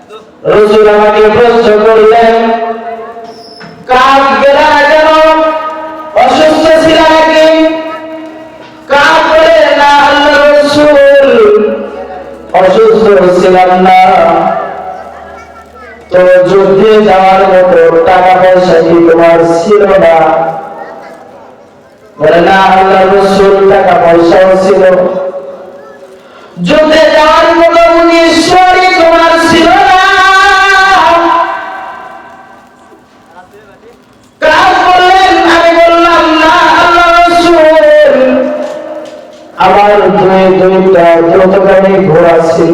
রাসূল আমাকে প্রশ্ন করলেন, কাঁদ গেলা কেন? অসুস্থ ছিল নাকি? কাঁদ বলে, না আল্লাহর রাসূল, অসুস্থ ছিলাম না। তো যুদ্ধে যাওয়ার মতো টাকা পয়সা কি তোমার ছিল না? বলে, না আল্লাহর রাসূল, টাকা পয়সাও ছিল, যুদ্ধে যাওয়ার মতো মুনিশরি তোমার ছিল না। কাজ বললেন, আমি বললাম, না আল্লাহর রাসূল, আমার দুইটা দ্রুতগামী ঘোড়া ছিল,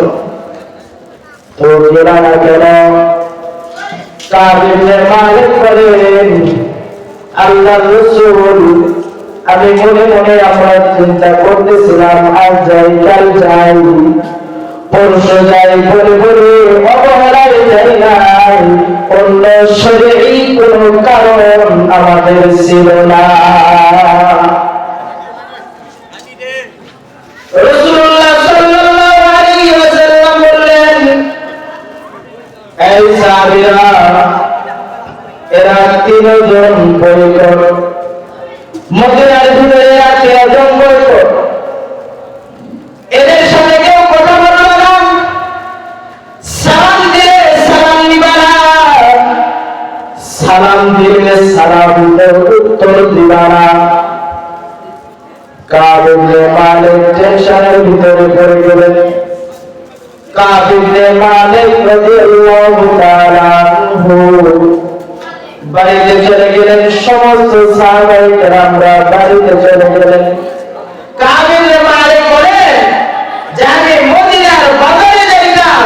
তো গেলাম না কেন? কাব ইবনে মালিক বলেন, আল্লাহর রাসূল, আমি মনে মনে আমার চিন্তা করতেছিলাম, আজ যাই কাল যাই পরশু যাই বলে বলে অবহেলায় যাই নাই, অন্য শরীরই কোনো কারণ আমাদের ছিল না। রাসূলুল্লাহ সাল্লাল্লাহু আলাইহি ওয়াসাল্লাম বললেন, এই সাহাবীরা, এরা তিনজন বৈঠক মদিনার ভিতরে আছে, জঙ্গল, এদের সাথে কেউ কথা বলবে না, সালাম দিলে সালাম দিবা না, সালাম দিলে সালামের উত্তর দিবা না। কাব ইবনে মালিক টেনশনের ভিতরে পড়ে গেলেন। কাব ইবনে মালিক রাদিয়াল্লাহু তাআলা আনহু বাড়িতে চলে গেলেন। সমস্ত সাহাবায়ে কেরামরা বাড়িতে চলে গেলেন। কাব ইবনে মালিক বলেন যে আমি মদিনার বাজারে যাইতাম,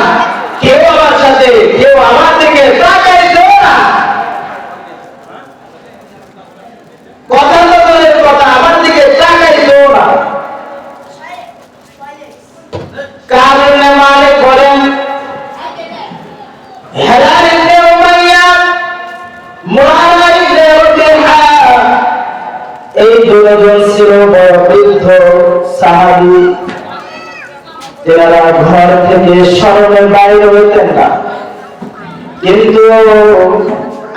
কেউ আমার সাথে, কেউ আমার দিকে তাকাইতো না, কথা বলার কথা আমার দিকে তাকাইতো না। কাব ইবনে মালিক বলেন, হেলাল ইবনে উমাইয়া, মুআওয়া ইবনে রবিহা, এই দুজন ছিল বড় বৃদ্ধ সাহাবী, যারা ঘর থেকে শরণের বাইরে হইতেন না, কিন্তু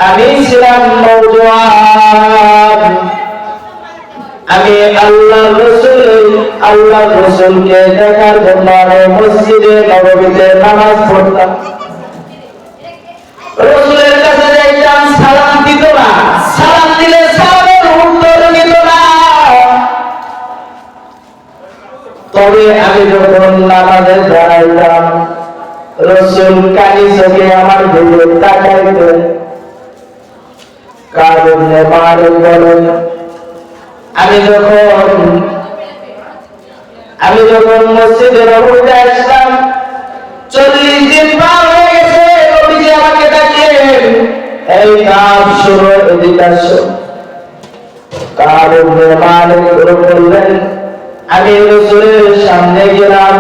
আমি ছিলাম নওজোয়ান। আমি আল্লাহর রাসূলকে দেখার জন্য মসজিদে নববীতে নামাজ পড়তাম, রাসূলের কাছে যাইতাম, সালাম দিত না, সালাম দিলে সালামের উত্তর দিত না। তবে আমি যখন নামাজে দাঁড়াইতাম, রাসূল কানি চোখে আমার দিকে তাকাইতেন। কাব ইবনে মালিক বলেন, আমি যখন মসজিদে নববীতে আসলাম, 40 দিন পার হয়ে গেছে, নবীজি আমাকে ডাকলেন, এই কাব শুনো, এদিকে আসো। কাব ইবনে মালিক বললেন, আমি রাসূলের সামনে গেলাম।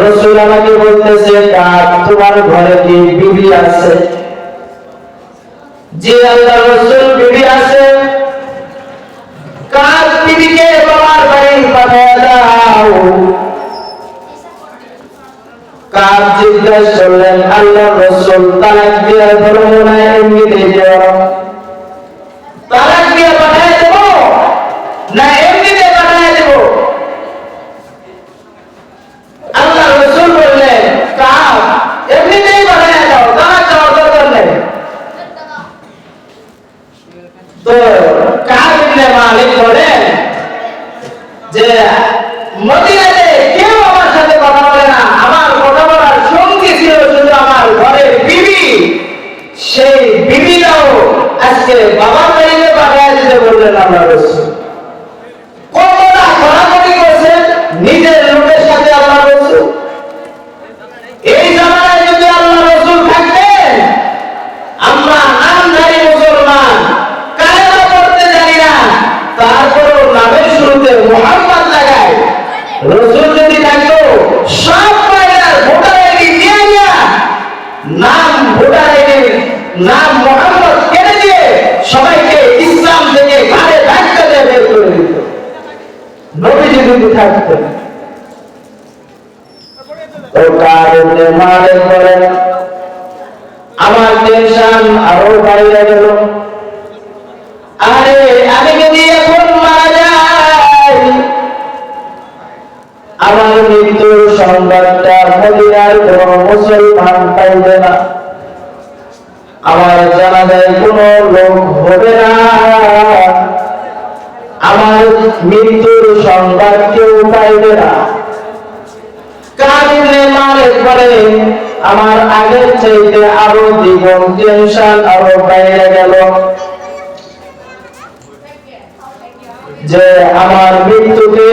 রাসূল আমাকে বলতেছে, কাব, তোমার ঘরে কি বিবি আছে? জি আল্লাহর রাসূল, বিবি আছে। কাব, বিবিকে বাবার বাড়ি পাঠিয়ে দাও। কাব জিজ্ঞাসা করলেন, আল্লাহর রাসূল, তালাক দিয়ে ধর্ম না এমনিতে যাও? তালাক দিয়ে পাঠিয়ে দেব না এমনিতে পাঠিয়ে দেব? আল্লাহর রাসূল বললেন, কাব, এমনিতেই পাঠিয়ে দাও, তালাক দেওয়ার দরকার নেই। তো কাব ইবনে মালিক বলেন যে মদিনাতে কেউ আমার সাথে কথা বলে না, আমার কথা বলার সঙ্গী ছিল শুধু আমার ঘরের বিবি। সেই বিবিটাও আজকে বাবার বাড়িতে পাঠিয়ে দিতে বললেন আল্লাহর রাসূল। কতটা ঘোরাঘুরি করছেন নিজের লোকের সাথে আল্লাহর রাসূল। এই জামানায় যদি আল্লাহর রাসূল থাকতেন, আমরা নামধারী মুসলমান, কালেমা পড়তে জানি না, তারপরও নামের শুরুতে মুহাম্মদ লাগায়, রাসূল যদি থাকতো, সব বাইরের ভোটার আইডি দিয়ে দিয়া নাম, ভোটার আইডির নাম মুহাম্মদ কেটে দিয়ে সবাইকে ইসলাম থেকে ঘাড়ে ধাক্কা দিয়ে বের করে দিত, নবীজি যদি থাকতেন। তো কাব ইবনে মালিক বলেন, টেনশন আরো বাইরে গেল। আরে আমি যদি এখন মারা যাই, আমার মৃত্যুর সংবাদটা মদিনার কোন মুসলমান পাইবে না, আমার জানাজায় কোন লোক হবে না, আমার মৃত্যুর সংবাদ কেউ পাইবে না। কাবিলে মালিক বলে আমার আগের চাইতে আরো দ্বিগুণ টেনশন আরো বাইরে গেল, যে আমার মৃত্যুতে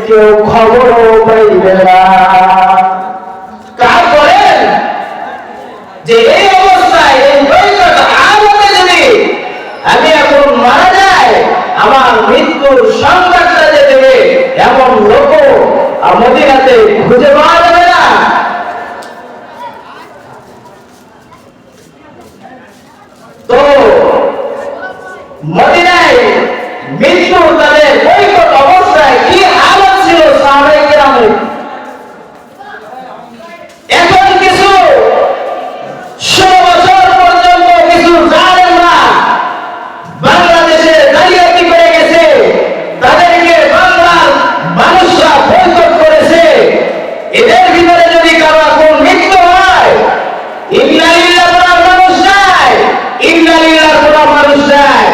কেউ খবরও পাইবে না। কার করেন যে এই অবস্থায় এই বৈকট আলোতে যদি আমি এখন মারা যাই, আমার মৃত্যুর সংবাদটা যে দেবে এমন লোক মদিনাতে খুঁজে পাওয়া যাবে না। তো মদিনায় মৃত্যু তাদের বৈকট অবস্থায় কি হালত ছিল সাহাবায়ে কেরামের। এখন কিছু 16 বছর পর্যন্ত কিছু জালেমরা বাংলাদেশে জালিয়াতি করে গেছে, তাদেরকে বাংলার মানুষরা বৈকট করেছে। এদের ভিতরে যদি কারো কোন মৃত্যু হয়, ইন্না লিল্লাহি কোন মানুষ নাই, ইন্না লিল্লাহি কোন মানুষ নাই।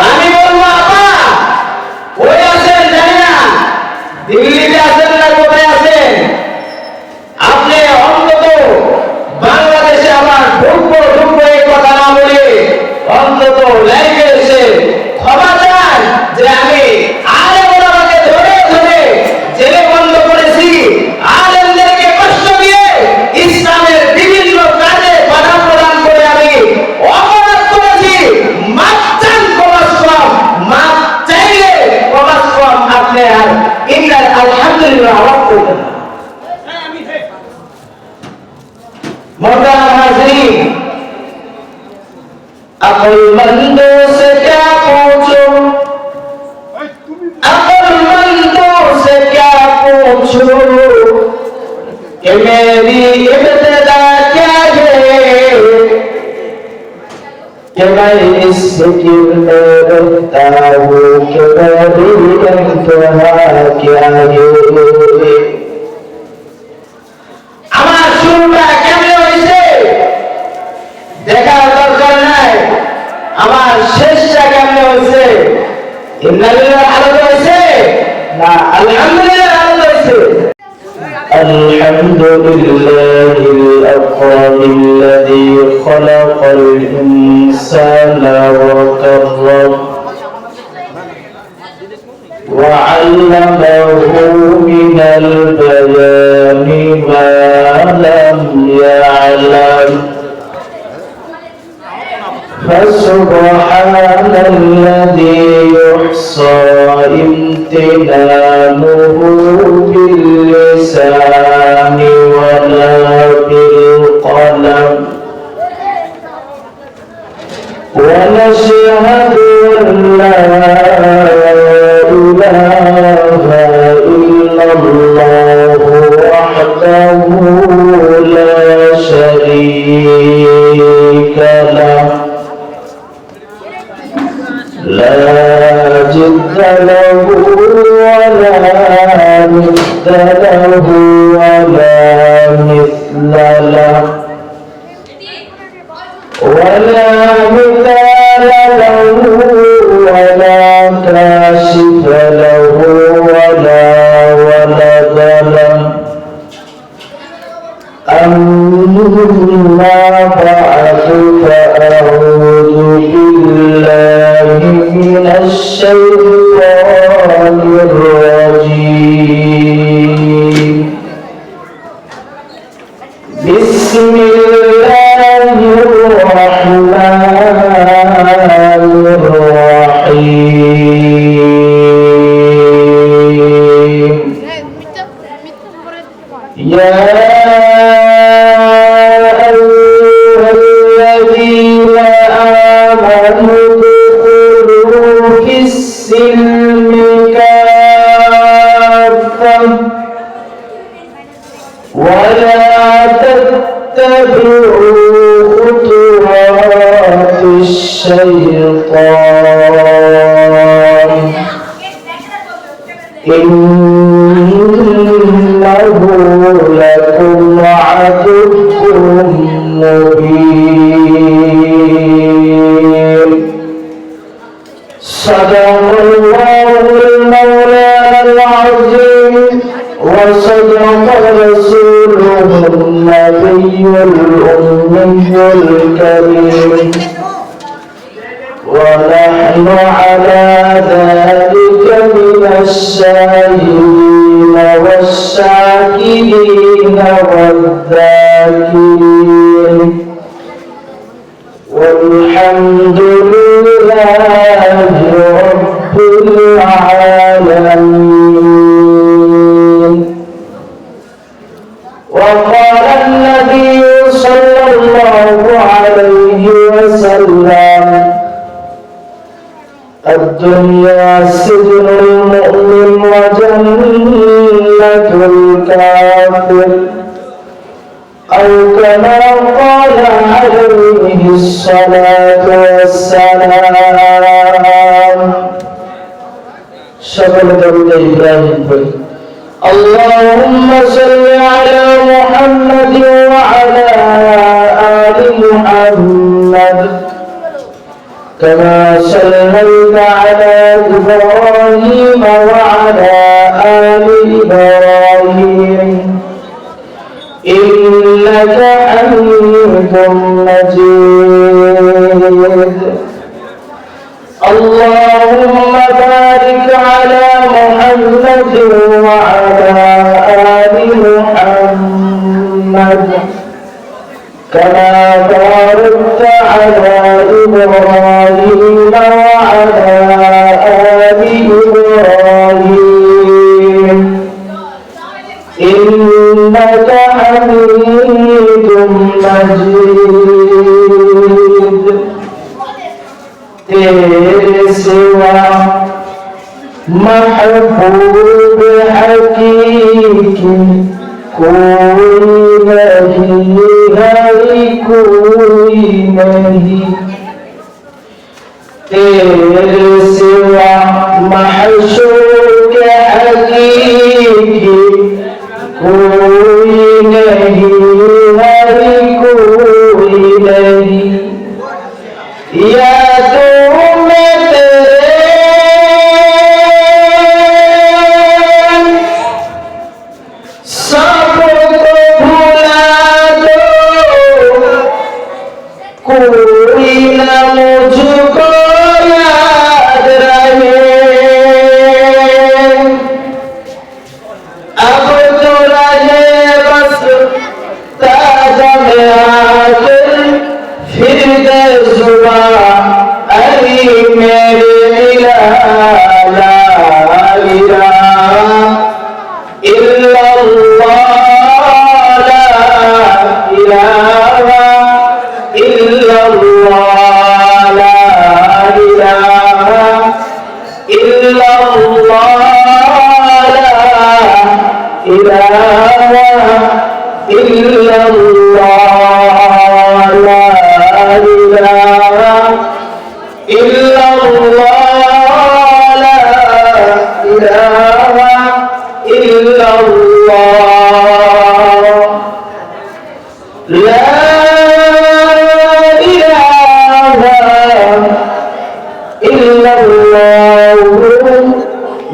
আমি বলবো আপা ওই আছেন জানি না, দিল্লিতে আছেন না কোথায় আছেন, আপনি অন্তত বাংলাদেশে আমার ঢুকবো এই কথা না বলে অন্তত লাইভে এসে ক্ষমা চান যে আমি আলেম ওলামাকে ধরে ধরে জেলে বন্ধ করেছি, আলেমদেরকে কষ্ট দিয়ে ইসলামের বিভিন্ন কাজে বাধা প্রদান করে আমি অপরাধ করেছি। মাপ চান কমাস কম, মাপ চাইলে কমাস কম আপনি আর ইন্নাল আলহামদুলিল্লাহ আওয়াজ করবেন না। मोहतरम हाज़रीन, अक्लमंदों से क्या पूछो, अक्लमंदों से क्या पूछो कि मेरी इब्तिदा क्या है, कि मैं इस ज़िक्र में रहता हूँ कि मेरी इंतहा क्या है। আমার শুরুটা কেমনে হয়েছে দেখার দরকার নাই, আমার শেষটা কেমনে হয়েছে, ইন্না লিল্লাহি আলাদা হয়েছে না আলহামদুলিল্লাহ আলাদা হয়েছে। আলহামদুলিল্লাহিল আকরামিল্লাযী খলাকাল ইনসানা ওয়া কাররাম وعلمه من البيان ما لم يعلم فسبحان الذي يحصى امتنانه باللسان ولا بالقلم ونشهد أن لا إله إلا الله وحده لا شريك له لا جد له ولا ند له ولا مثل له ولا مثال له ولا كاشف له ولا ولد له أما بعد فأعوذ بالله من الشيطان الرجيم بسم الله الرحمن الرحيم يا أيها الذين آمنوا ادخلوا في السلم كافة ولا تتبعوا الشيطان إنه لكم عدو مبين صدق الله المولانا العظيم وصدق رسوله النبي الأمي الكريم ونحن على ذلك من الشاهدين والشاكرين والذاكرين والحمد لله رب العالمين. وقال النبي صلى الله عليه وسلم الدنيا سجن المؤمن وجنة الكافر أو كما قال عليه الصلاة والسلام. شكر إبراهيم اللهم صل على محمد وعلى آل محمد كما صليت على إبراهيم وعلى آل إبراهيم إنك حميد مجيد. اللهم بارك على محمد وعلى آل محمد كما باركت على إبراهيم وعلى آل إبراهيم إنك حميد مجيد. तेरे सिवा महबूब हकीकी कोई नहीं है, कोई नहीं. तेरे सिवा महशूक हकीकी कोई नहीं है, कोई नहीं. यादों में तेरे सबको भुला दो, कोई न मुझको याद रहे. अब तो रहे बस ताजा में आकर फिर दे जुबा अली मेरे ला इलाहा इल्लल्लाह ला इलाहा इल्लल्लाह ला इलाहा इल्लल्लाह ला इलाहा इल्लल्लाह ला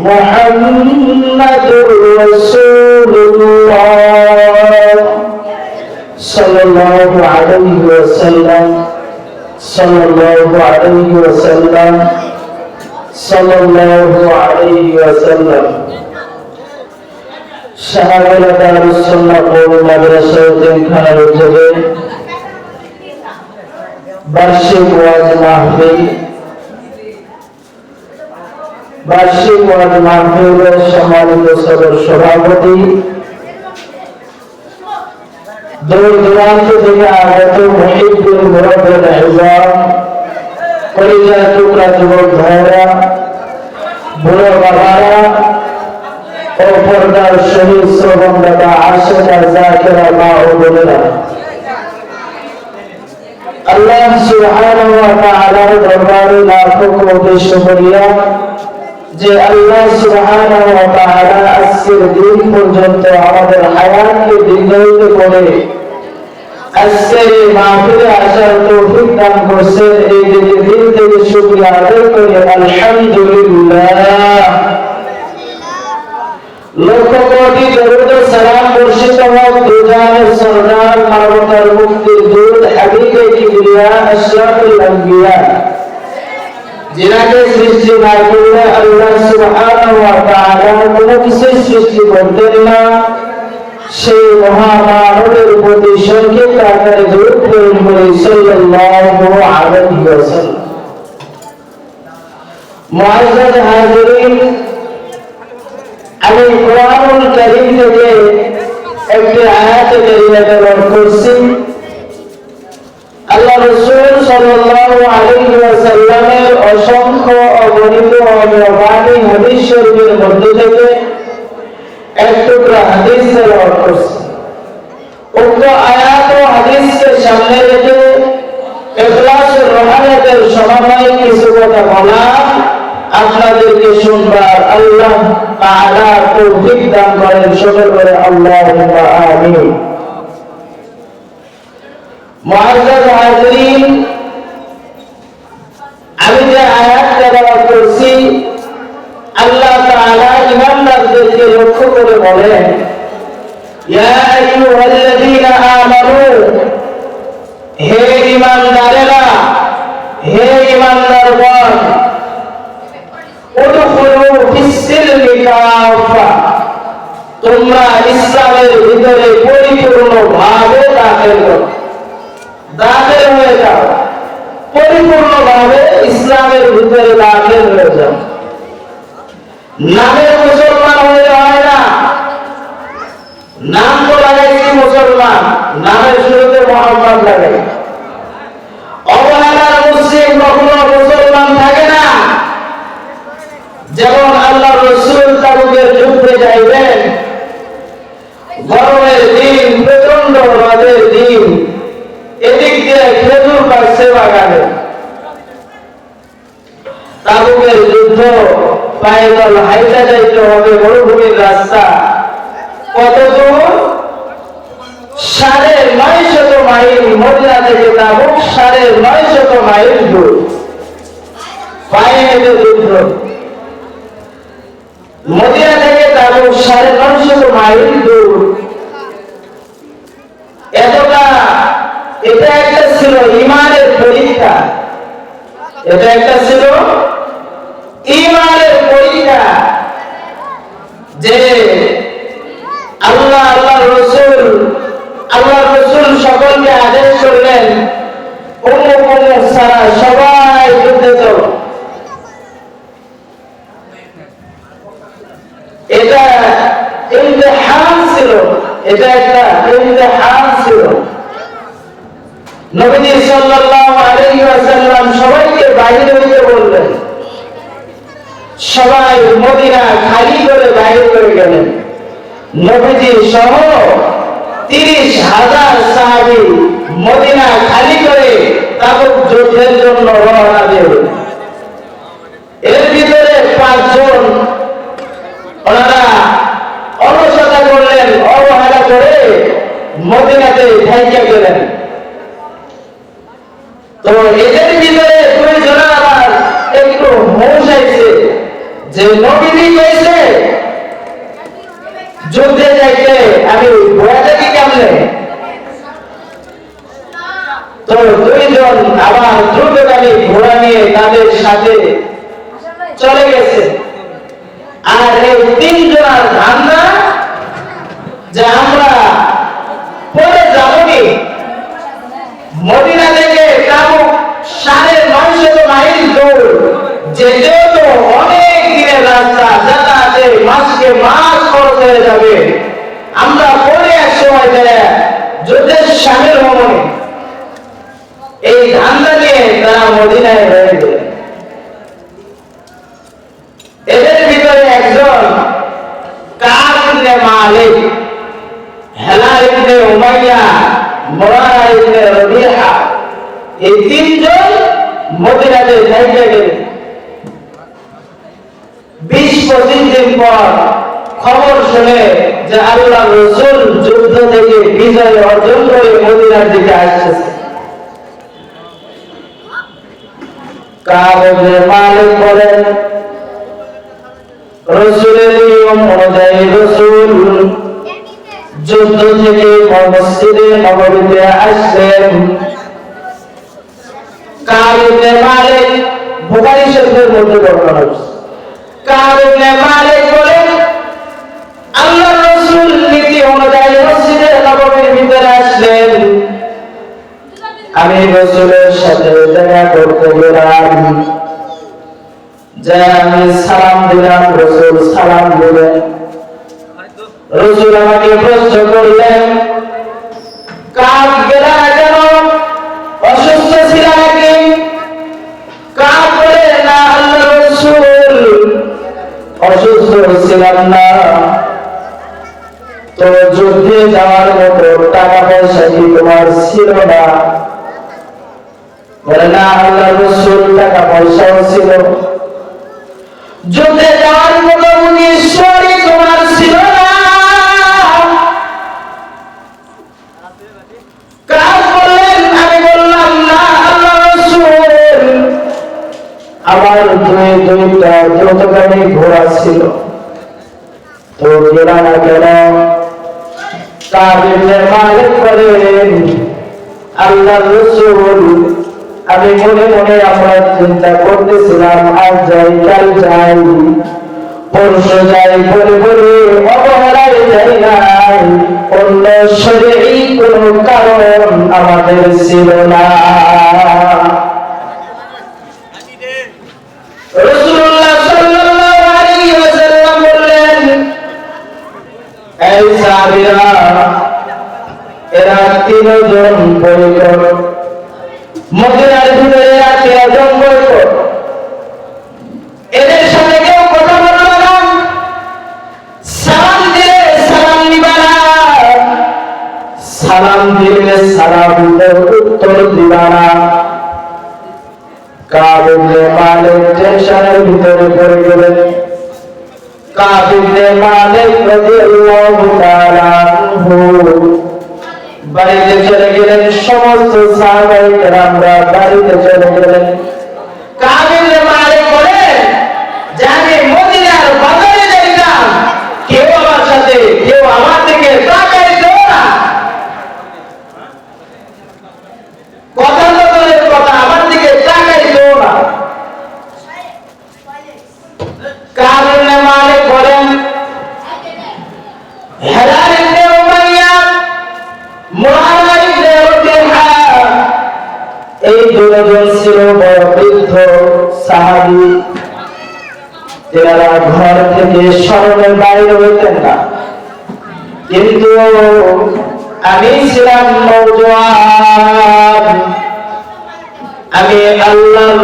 मुहम्मदुर रसूलुल्लाह सल्लल्लाहु अलैहि वसल्लम सल्लल्लाहु अलैहि वसल्लम सल्लल्लाहु अलैहि वसल्लम. শাহবালা দারুস সুন্নাহ কওমি মাদ্রাসা জিমখানার উদ্যোগে বার্ষিক ওয়াজ মাহফিলের সম্মানিত সদস্য সভাপতি, দূর দূরান্ত থেকে আগত মুহিব্বুল মুরাব্বিল ইজাম, কলিজার টুকরা যুবক ভাইরা, বুড়ো বাবারা ও পর্দার শহীদ শ্রবণদাতা আশিকা জাকিরা মা ও বোনেরা, আল্লাহ সুবহানাহু ওয়া তাআলার দরবারে লাখো কোটি শুকরিয়া যে আল্লাহ সুবহানাহু ওয়া তাআলা আজকের দিন পর্যন্ত আমাদের হায়াতকে দীর্ঘায়িত করে আজকের এই মাহফিলে আসার তৌফিক দান করেছেন। এই দিকে দিল থেকে শুকরিয়া আদায় করি আলহামদুলিল্লাহ। লক্ষ কোটি দরুদ ও সালাম বর্ষিত হোক দুজানের সরদার মানবতার মুক্তির দূত হাবিবে কিবরিয়া আশরাফুল আম্বিয়া, যিনাকে সৃষ্টি না করলে আল্লাহ সুবহানাহু ওয়া তাআলা কোনো কিছু সৃষ্টি করতেন না। সেই মহামানবের প্রতি সংক্ষিপ্ত আকারে দরুদ প্রেরণ করে সাল্লাল্লাহু আলাইহি ওয়াসাল্লাম। মুআজ্জাজ হাজিরিন, আমি কোরআনুল কারীম থেকে একটি আয়াত কারীমা তেলাওয়াত করছি। আল্লাহ রাসূল সাল্লাল্লাহু আলাইহি ওয়াসাল্লামের অসংখ্য অগণিত অমূল্যবান হাদিস শরীফের মধ্যে থেকে এক টুকরা হাদিস তেলাওয়াত করছি। উক্ত আয়াত ও হাদিসকে সামনে রেখে ইখলাসুর রহমানের সমন্বয়ে কিছু কথা বলা আপনাদেরকে শুনবার আল্লাহ তাআলা তৌফিক দান করেন। সকল করে আল্লাহুম্মা আমিন। মুআজ্জাজ হাজিরিন, আমি যে আয়াত তেলাওয়াত করছি আল্লাহ তাআলা ঈমানদারদেরকে লক্ষ্য করে বলেন, ইয়া আইয়ুহাল্লাযীনা আমানু, হে ঈমানদারেরা, হে ঈমানদারগণ, উদখুলু ফিস-সিলমি কাফা, তোমরা ইসলামের ভিতরে পরিপূর্ণভাবে দাখিল হয়ে যাও, পরিপূর্ণভাবে ইসলামের ভিতরে দাখিল হয়ে যাও। নামের মুসলমান হয়ে হয় না, নাম তো লাগাইছি মুসলমান, নামের শুরুতে মুহাম্মদ লাগাই। অবহেলার মুসলিম কখনো মুসলমান থাকে না। যেমন আল্লাহ রাসূল তাবুকের যুদ্ধে যাইবেন, গরমের দিন, প্রচন্ড রোদের দিন, এদিক দিয়ে খেজুর পাচ্ছে বাগানে। তাবুকের যুদ্ধ পায়দল হাইটা যাইতে হবে, মরুভূমির রাস্তা। কত দূর? ৯৫০ মাইল। মদিনা থেকে তাবুক ৯৫০ মাইল দূর, পায়ে হেঁটে যুদ্ধ। মদিনা থেকে তাবুক ৯৫০ মাইল দূর। এতটা, এটা একটা ছিল ঈমানের পরীক্ষা, এটা একটা ছিল ঈমানের পরীক্ষা যে আল্লাহ রাসূল সকলকে আদেশ করলেন, উম্মুক সারা সবাই যুদ্ধে চলো। এটা ইমতিহান ছিল, এটা একটা ইমতিহান ছিল। নবীজি সাল্লাল্লাহু আলাইহি ওয়াসাল্লাম সবাইকে বাইরে হইতে বললেন। সবাই মদিনা খালি করে বাইরে করে গেলেন। নবীজি সহ ৩০,০০০ সাহাবী মদিনা খালি করে তাবুক যুদ্ধের জন্য রওনা দিলেন। এর ভিতরে ৫ জন ওনারা অলসতা করলেন, অবহেলা করে মদিনাতে থাইকা গেলেন। তো এদের ভিতরে ২ জন আবার একটু হোশ আইছে যে নবীজি কইছে যুদ্ধে যাইতে, আমি ভয়টা কি কেমনে? তো ২ জন আবার দ্রুতগামী ঘোড়া নিয়ে তাদের সাথে চলে গেছে। আর এই ৩ জনের ধান্দা যে আমরা পরে যাবনি। মদিনা থেকে তাবুক ৯৫০ মাইল দূর, যেতেও তো অনেক দিনের রাস্তা, যাতায়াতে মাস খরচ হয়ে যাবে। আমরা পরে এক সময় যুদ্ধের সামিল হব। এই ধান্দা নিয়ে তারা মদিনায় হয়ে গেলেন। এদের ভিতরে একজন কাব ইবনে মালিক, হেলাল ইবনে উমাইয়া, মুরারা ইবনে রবিহা, এই তিনজন মদিনাতে যাইতে গেলেন। 20-25 দিন পর খবর শুনে যে আল্লাহ রাসূল যুদ্ধ থেকে বিজয় অর্জন করে মদিনার দিকে আসছে। কাব ইবনে মালিক বলেন, রাসূলের নিয়ম অনুযায়ী রাসূল যুদ্ধ থেকে মসজিদে নববীতে আসলেন। কাব ইবনে মালিক বুখারী শরীফের মধ্যে বর্ণনা আছে। কাব ইবনে মালিক বলেন, আল্লাহর রাসূল নীতি অনুযায়ী মসজিদে নববীর ভিতরে আসলেন। আমি রাসূলের সাথে দেখা করতে গেলাম, যে আমি সালাম দিলাম, রাসূল সালাম দিলেন। রাসূল আমাকে প্রশ্ন করলেন, কাব গেলা কেন? অসুস্থ ছিল নাকি? কাব বলে, না আল্লাহর রাসূল, অসুস্থ ছিলাম না, তো যুদ্ধে যাওয়ার মতো টাকা পয়সা কি তোমার ছিল না? বলে, না আল্লাহর রাসূল, টাকা পয়সাও ছিল, যুদ্ধে যাওয়ার মতো ঈশ্বরই তোমার ছিল না। কাব বললেন, আমি বললাম, না আল্লাহর রাসূল, আমার দুইটা দ্রুতগামী ঘোড়া ছিল, তো গেলা না কেন? কাব ইবনে মালিক বলেন, আল্লাহর রাসূল, আমি মনে মনে আমরা চিন্তা করতেছিলাম, আজ যাই, কাল যাই, পরশু যাই বলে বলে অবহেলায় যাই নাই, অন্য শরীরে কোনো কারণ আমাদের ছিল না। রাসূলুল্লাহ সাল্লাল্লাহু আলাইহি ওয়াসাল্লাম বললেন, এই সাহাবীরা, এরা তিনজন বৈঠক মদিনার ভিতরে আছে, একজন বৈঠক, এদের সাথে কেউ কথা বলবে না, সালাম দিলে সালাম নিবা না, সালাম দিলে সালামের উত্তর দিবা না। কাব ইবনে মালিক টেনশনের ভিতরে পড়ে গেলেন। কাব ইবনে মালিক রাদিয়াল্লাহু তাআলা আনহু বাড়িতে চলে গেলেন। সমস্ত সাহাবায়ে কেরামরা বাড়িতে চলে গেলেন। কাব ইবনে মালিক বলেন, যে আমি মদিনার বাজারে যাইতাম, কেউ আমার সাথে, কেউ আমার দিকে তাকাইতো না, কথা বলার কথা, আমার দিকে তাকাইতো না। কাব ইবনে মালিক বলেন, হেলাল ইবনে উমাইয়া, মুআওয়া ইবনে রাবিহা, এই দুজন ছিল বৃদ্ধ সাহাবী, যারা ঘর থেকে শরমের বাইরে হইতেন না, কিন্তু আমি ছিলাম নওজোয়ান। আমি আল্লাহর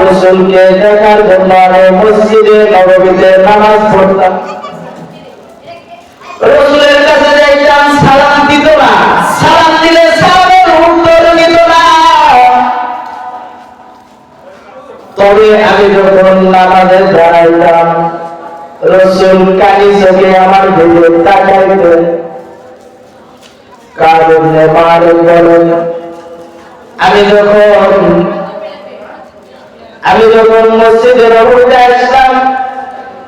রাসূলকে দেখার জন্য মসজিদে নববীতে নামাজ পড়তাম। রাসূলের কাছে যাইতাম, সালাম দিত না, সালাম দিলে সালামের উত্তর দিত না। তবে আমি যখন নামাজে দাঁড়াইতাম, রাসূল কানি চোখে আমার দিকে তাকাইতেন। কাব ইবনে মালিক বলেন, আমি যখন মসজিদে নববীতে আসলাম,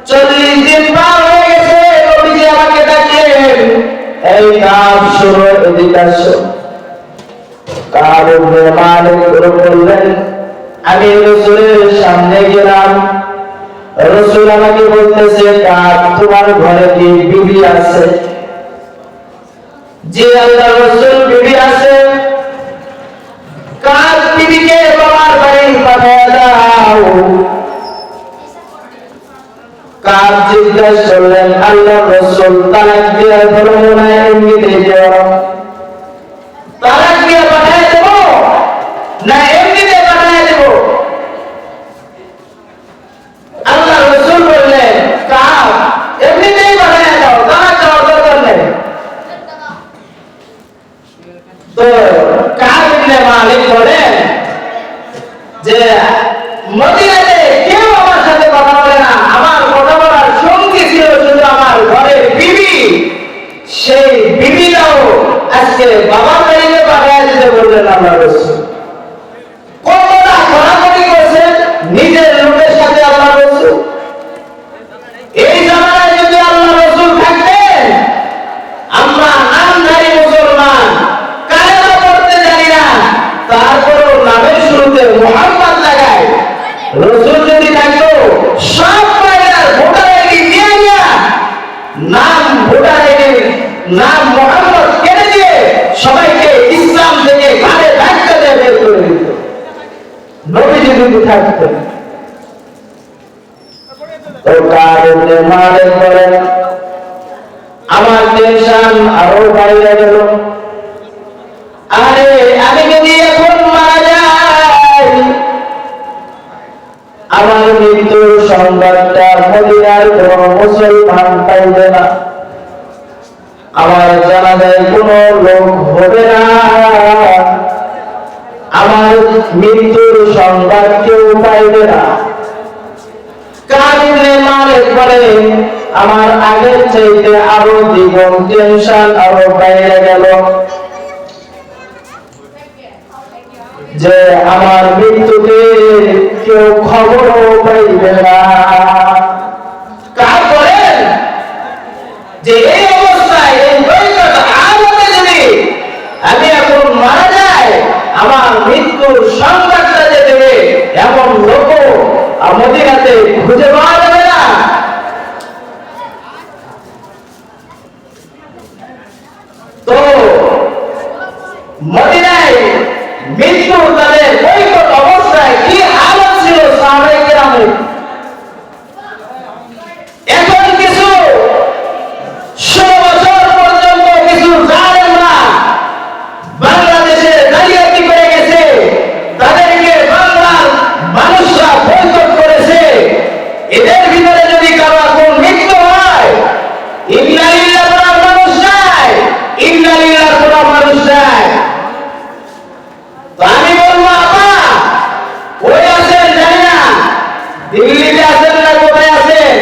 40 দিন পার হয়ে গেছে, নবীজি আমাকে ডাকলেন, এই কাব শোনো, এদিকে আসো। কাব ইবনে মালিক বললেন, আমি রাসূলের সামনে গেলাম। রাসূল আমাকে বলতেছে, কাব, তোমার ঘরে কি বিবি আছে? জি আল্লাহর রাসূল, বিবি আছে। কাব, বিবিকে বাবার বাড়ি পাঠিয়ে দাও। কাব জিজ্ঞাসা করলেন, আল্লাহর রাসূল, তালাক দেওয়ার ধর্ম না এমনিতে দেওয়া? তালাক দিয়ে পাঠিয়ে দেব না এমনিতে পাঠিয়ে দেব? আল্লাহর রাসূল বললেন, কাব, এমনিতেই পাঠিয়ে দাও, তালাক দেওয়ার দরকার নেই। তো কাব ইবনে মালিক বলেন যে মদিনাতে কেউ আমার সাথে কথা বলে না, আমার কথা বলার সঙ্গী ছিল শুধু আমার ঘরের বিবি। সেই বিবিটাও আজকে বাবার বাড়িতে পাঠিয়ে দিতে বললেন আল্লাহ রাসূল। কতটা ঘোরাঘুরি করছেন নিজের লোকের সাথে আল্লাহ রাসূল। এই জামানায় যদি আল্লাহ রাসূল থাকতেন, আমরা নামধারী মুসলমান, কালেমা পড়তে জানি না, তারপরেও নামের শুরুতে মুহাম্মদ লাগায়। রাসূল যদি থাকতো, সব বাইরের ভোটার আইডি নিয়ে নিয়ে নাম ভোটার আইডি নাম মুহাম্মদ কেটে দিয়ে সবাইকে ইসলাম থেকে ঘাড়ে ধাক্কা দিয়ে বের করে দিত। নবীজি যদি থাকতেন। তো কারণে মারে করে আমার টেনশন আরো বাইরে গেল। আরে আমি যদি এখন মারা যাই, আমার মৃত্যুর সংবাদটা মদিনার কোন মুসলমান পাইবে না, আমার জানাজায় কোনো লোক হবে না, আমার মৃত্যুর সংবাদ কেউ পাইবে না। কাবিলে মালিক বলে আমার আগের চাইতে আরো দ্বিগুণ টেনশন আরো বাইরে গেল যে আমার মৃত্যুতে কেউ খবরও পাইবে না। কার বলেন যে এই অবস্থায় এই বৈকট আলোতে যদি আমি এখন মারা যাই, আমার মৃত্যুর সংবাদটা যে দেবে এমন লোক মদিনাতে খুঁজে পাওয়া যাবে না। তো মদিনায় মৃত্যু তাদের বৈকট অবস্থায় কি হালত ছিল সাহাবায়ে কেরামের। এখন কিছু 16 বছর পর্যন্ত কিছু জালেমরা বাংলাদেশে জালিয়াতি করে গেছে, তাদেরকে বাংলার মানুষরা বৈকট করেছে। এদের ভিতরে যদি কারো কোন মৃত্যু হয়, ইন্না লিল্লাহ বলার মানুষ নাই, ইন্না লিল্লাহ বলার মানুষ নাই। তো আমি বলবো আপা ওই আছেন জানি না, দিল্লিতে আছেন না কোথায় আছেন,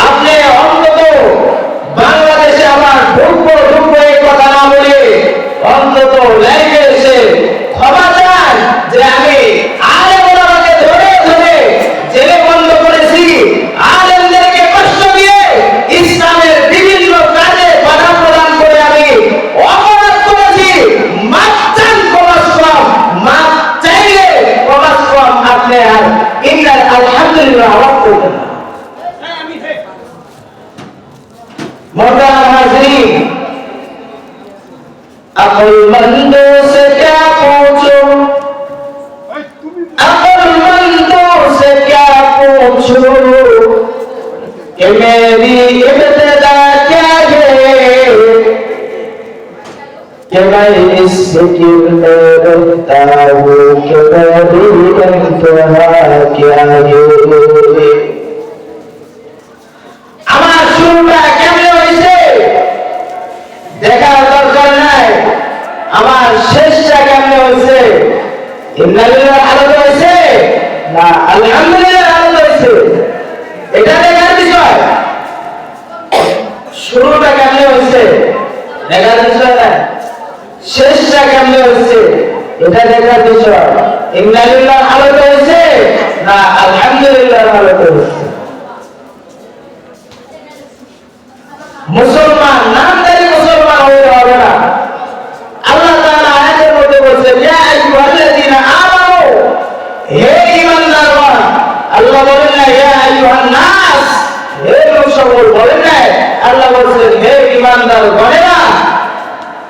আপনি অন্তত বাংলাদেশে আমার ঢুকবো এই কথা না বলে অন্তত লাইভে এসে ক্ষমা চান যে আমি আলেম ওলামাকে ধরে ধরে জেলে বন্ধ করেছি, আলেমদেরকে কষ্ট দিয়ে ইসলামের বিভিন্ন কাজে বাধা প্রদান করে আমি অপরাধ করেছি। মাপ চান কমাস কম, মাপ চাইলে কমাস কম আপনি আর ইন্নাল আলহামদুলিল্লাহ আওয়াজ করবেন না। मोहतरम हाज़रीन, अक्लमंदों से क्या पूछो, अक्लमंदों से क्या पूछो कि मेरी इब्तिदा क्या है, कि मैं इस ज़िक्र में रहता हूँ कि मेरी इंतहा क्या है। আমার শুরুটা কেমন হয়েছে দেখার দরকার নাই, আমার শেষটা কেমন হয়েছে, ইন্না লিল্লাহ হালত হয়েছে না আলহামদুলিল্লাহ হালত হয়েছে, এটা দেখার বিষয়। শুরুটা কেমন হয়েছে দেখার বিষয় না, শেষটা কেমন হয়েছে এটা দেখার বিষয়। ইন্না লিল্লাহ হালত হয়েছে না আলহামদুলিল্লাহ হালত হয়েছে। মুসলমান নামদারি মুসলমান হয়ে হবে না। আল্লাহ তাআলা আয়াতের মধ্যে বলেছেন ইয়া আইয়ুহাল্লাযীনা আমানু, হে ঈমানদারগণ। আল্লাহ বলেন না ইয়া আইয়ুহান নাস, হে লোক সকল বলেন না, আল্লাহ বলেন হে ঈমানদারগণেরা,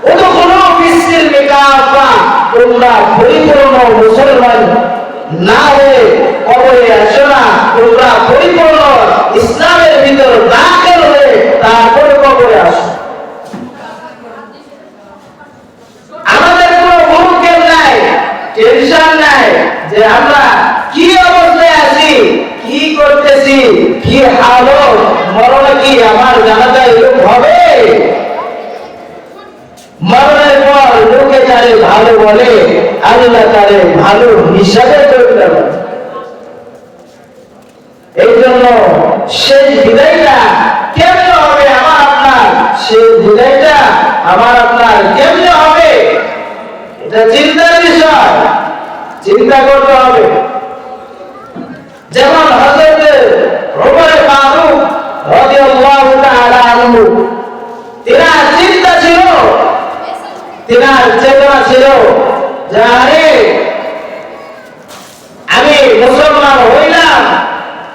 উদখুলু ফিস-সিলমি কাফা, তোমরা পরিপূর্ণ মুসলমান না হয়ে কবরে আসো না, তোমরা পরিপূর্ণ ইসলামের ভিতর দাখিল হয়ে তারপরে কবরে আসো। আমাদের কোনো মুরুক্কের নাই, টেনশন নাই যে আমরা কি অবস্থায় আছি, কি করতেছি, কি হালত, মরণে কি আমার জানাজা এরকম হবে, মরণের যারে ভালো বলে আল্লাহ তারে ভালো হিসাবে করতে পারে। এই জন্য সেই বিদায়টা কেমনে হবে আমার আপনার, সেই বিদায়টা আমার আপনার কেমনে হবে, এটা চিন্তার বিষয়, চিন্তা করতে হবে। যেমন হযরত ওমর ফারুক রাদিয়াল্লাহু তাআলা আনহু, তিনার চিন্তা ছিল, তিনার চেতনা ছিল যে আরে আমি মুসলমান হইলাম,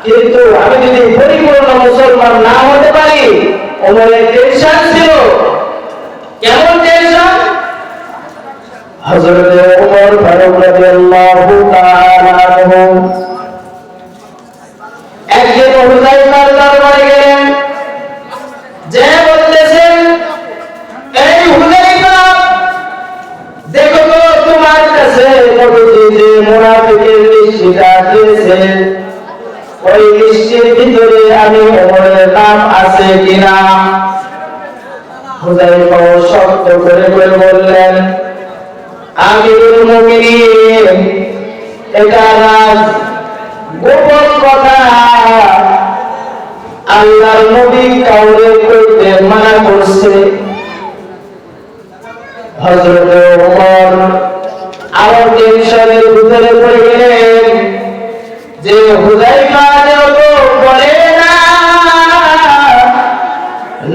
কিন্তু আমি যদি পরিপূর্ণ মুসলমান না হতে পারি। ওমরের টেনশন ছিল। কেমন টেনশন? হযরত ওমর ফারুক রাদিয়াল্লাহু তাআলা আনহু একদিন হুযায়ফার দরবারে গেলেন, যে বলতেছেন, এই হুযায়ফা, দেখো তো তোমার কাছে নবীজি যে মুনাফিকের লিস্টটা দিয়েছেন, ওই লিস্টের ভিতরে আমি ওমরের নাম আছে কিনা? হুযায়ফা শক্ত করে বললেন, আমিরুল মুমিনিন, এটা রাজ গোপন কথা, আল্লাহর নবী কাউরে কইতে মানা করছে। হযরত ওমর আরো টেনশনের ভিতরে পড়ে গেলেন যে হুযায়ফা যেন তো বলে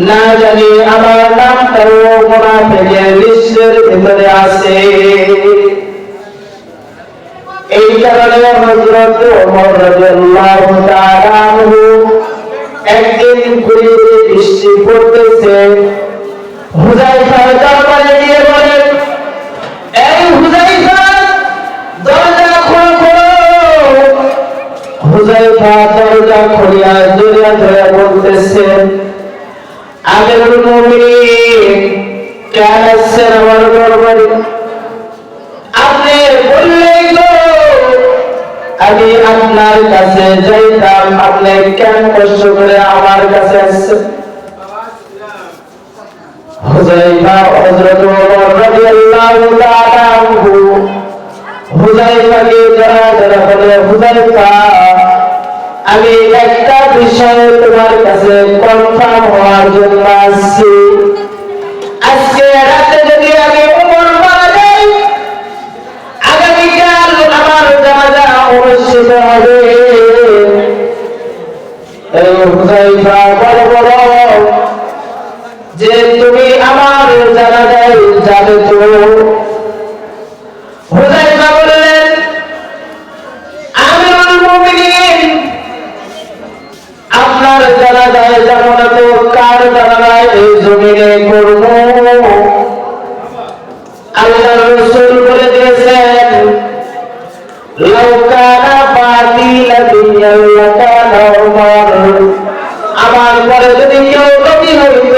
না জানি আমার নামটাও মুনাফিকের লিস্টের ভিতরে আছে। এই কারণে হযরত ওমর রাদিয়াল্লাহু তাআলা আনহু একদিন ঘুরে বৃষ্টি পড়তেছে, হুযায়ফার দরবারে গিয়ে বলেন, এই হুযায়ফা, দরজা খোলো। হুযায়ফা দরজা খুলিয়া জড়িয়ে ধরে বলতেছেন, আমিরুল মুমিনিন, কেন আসছেন আমার দরবারে? আপনি বললেই তো আমি আপনার কাছে যাইতাম, আপনি কেন কষ্ট করে আমার কাছে আসছেন? হুযায়ফা হযরত ওমর রাদিয়াল্লাহু তাআলা আনহু হুযায়ফাকে জড়াজড়া বলে, হুযায়ফা, আমি একটা বিষয় তোমার কাছে কনফার্ম হওয়ার জন্য আসছি। আজকে রাতে যদি আমি ওমর মারা যাই, আগামীকাল আমার জানাজা অনুষ্ঠিত হবে। এই হুযায়ফা বলো যে তুমি আমার জানাজায় যাবে তো? হুযায়ফা বললেন, আমিরুল মুমিনিন, আপনার জানাজায় যাব না তো কার জানাজায় এই জমিনে করব? আল্লাহর রাসূল বলে দিয়েছেন, লাউ কানা বাতিলান লাকানা উমর, আমার পরে যদি কেউ নবী হইত,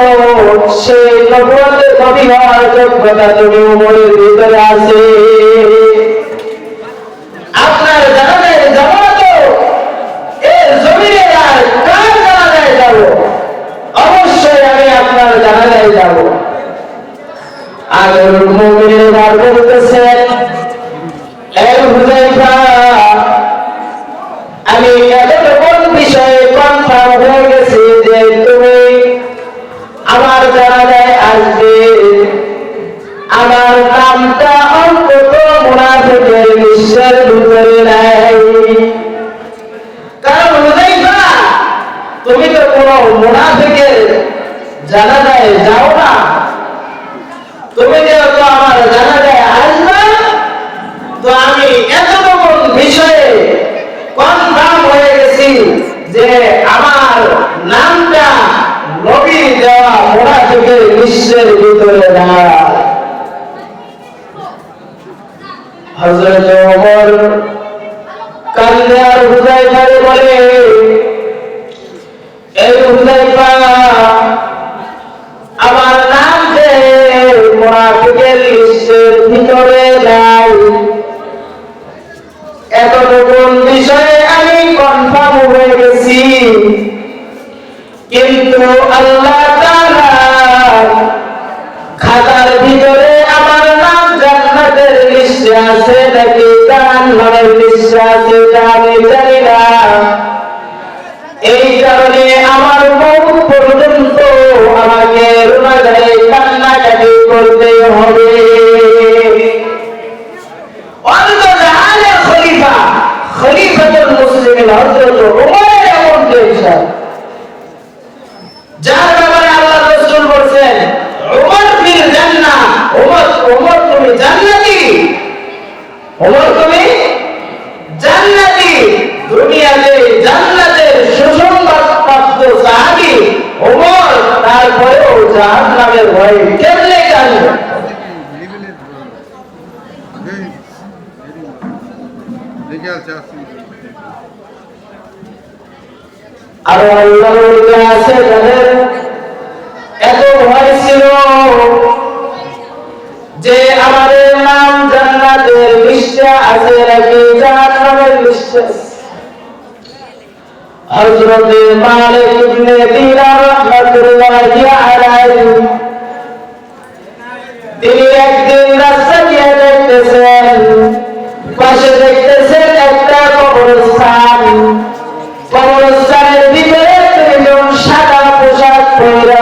সেই নবুয়তের নবী হওয়ার যোগ্যতা তুমি উমরের ভিতরে আছে। আপনার জানাজায় যাব না তো এই জমিনে আর কার জানাজায় যাব? অবশ্যই আমি আপনার জানাজায় যাব। আমিরুল মুমিনিন বলতেছেন, এই হুযায়ফা, আমি এতটুকুন বিষয়ে কনফার্ম হয়ে গেছি যে তুমি আমার জানাজায় আসবে। আমার নামটা অন্তত মুনাফিকের লিস্টের ভিতরে নাই। কারণ হুযায়ফা, তুমি তো কোনো মুনাফিকের জানাজায় যাও না, তুমি যেহেতু আমার জানাজায় আসবে, তো আমি এতটুকুন বিষয়ে কনফার্ম হয়ে গেছি যে আমার নামটা নবী দেওয়া মুনাফিকের লিস্টের ভিতরে না। হযরত ওমর কান্দে আর হুযায়ফাকে বলে, এই হুযায়ফা, আমার নাম যে মুনাফিকের লিস্টের ভিতরে নাই, এতটুকুন বিষয়ে আমি কনফার্ম হয়ে গেছি। কিন্তু আল্লাহ তাআলা খাতার ভিতরে আমার নাম নাকি জাহান্নামের নিঃশ্বাস এটা আমি জানি না। এই কারণে আমার মৌত পর্যন্ত আমাকে রোনাগারে কান্নাকাটি করতে হবে। অন্তর্জাহানের খলিফা খলিফাতুল মুসলিমিন হযরত ওমরের এমন টেনশন, যার ব্যাপারে আল্লাহ রাসূল বলেন ওমর ফিল জান্নাহ, ওমর তুমি জান্নাতি, ওমর তুমি জান্নাতি। দুনিয়াতে জান্নাতের সুসংবাদ প্রাপ্ত সাহাবী ওমর, তারপরেও জাহান্নামের ভয়ে কেমনে কাঁদে? আর আল্লাহর কাছে তাদের এত ভয় ছিল যে আমাদের নাম জান্নাতের লিস্টে আছে নাকি জাহান্নামের লিস্টে। হযরত মালিক ইবনে দিনার রাহমাতুল্লাহি আলাইহি তিনি একদিন রাস্তা দিয়ে দেখতেছেন, পাশে দেখতেছেন একটা কবরস্থান। কবরস্থানের ভিতরে দুইজন সাদা পোশাক পরে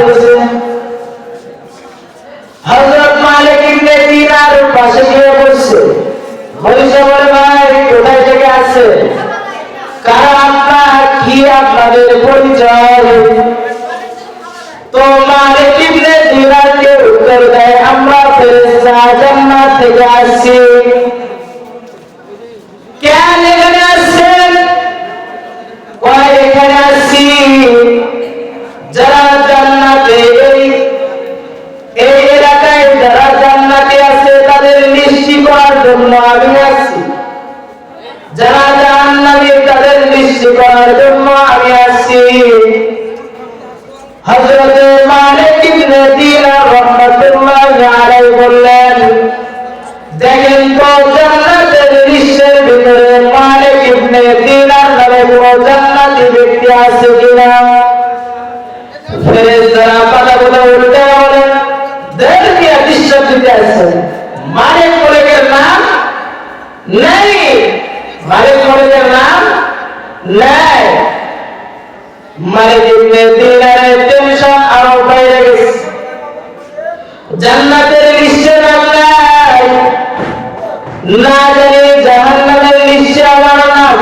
বসে। হযরত মালিক ইবনে দিনার পাশে গিয়ে বসছে। বলছে বলে ভাই কোথায় থেকে আসছে, কারা আপনার, কি আপনাদের পরিচয়? তো মালিক ইবনে দিনারকে উত্তর দেয় আমরা ফেরেশতা জান্নাত থেকে আসছি। কেন এখানে আসছেন? কয় এখানে আসছি যারা জান্নাতে এই এলাকায় যারা জান্নাতে আছে তাদের নিশ্চিত করার জন্য আমি আসছি, যারা জাহান্নামী তাদের নিশ্চিত করার জন্য আমি আসছি। হযরত মালিক ইবনে দিনার রাহমাতুল্লাহি আলাইহি বললেন দেখেন তো জান্নাতের লিস্টের ভিতরে মালিক ইবনে দিনার নামে কোনো জান্নাতি ব্যক্তি আছে কিনা? ফেরেশতারা কথা বলে উল্টে বলেন দেখে লিস্টের ভিতরে আছে। মালিক মালিকের নাম নেই, মালিক মালিকের নাম নেই। মালিক ইবনে দিনারের টেনশন আরো বেড়ে গেছে, জান্নাতের লিস্টে নাম নাই, না জানি জাহান্নামের লিস্টে আমার নাম।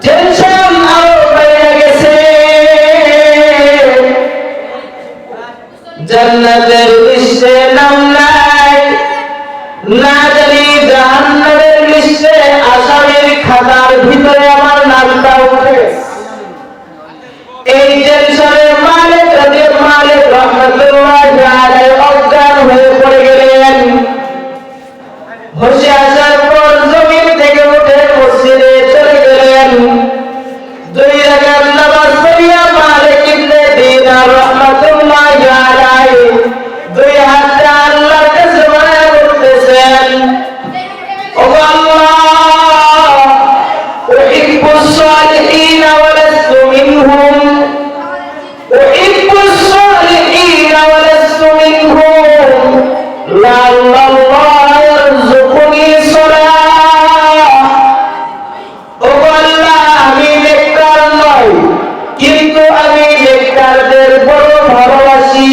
টেনশন আরো বেড়ে গেছে, জান্নাতের লিস্টে নাম নাই, না জানি জাহান্নামের লিস্টে আসামির খাতার ভিতরে আমার নামটা উঠে। এই টেনশনে মালিক রাহমাতুল্লাহি আলাইহি অজ্ঞান হয়ে পড়ে গেলেন। হোশে আসার পর জমিন থেকে উঠে মসজিদে চলে গেলেন। 2 রাকাত নামাজ পড়িয়া মালিক ইবনে দিনার রাহমাতুল্লাহি আলাইহি 2 হাত আল্লাহর কাছে মায়া করতেছেন, ও আল্লাহ উহিব্বুস সালিহিন ওয়া লাস্তু মিনহুম, উহিব্বুস সালিহিন ওয়া লাস্তু মিনহুম, লাল্লাল্লাহ ইয়ারযুকুনি সালাহ। ও আল্লাহ আমি নেককার নই, কিন্তু আমি নেককারদের বড় ভালোবাসি,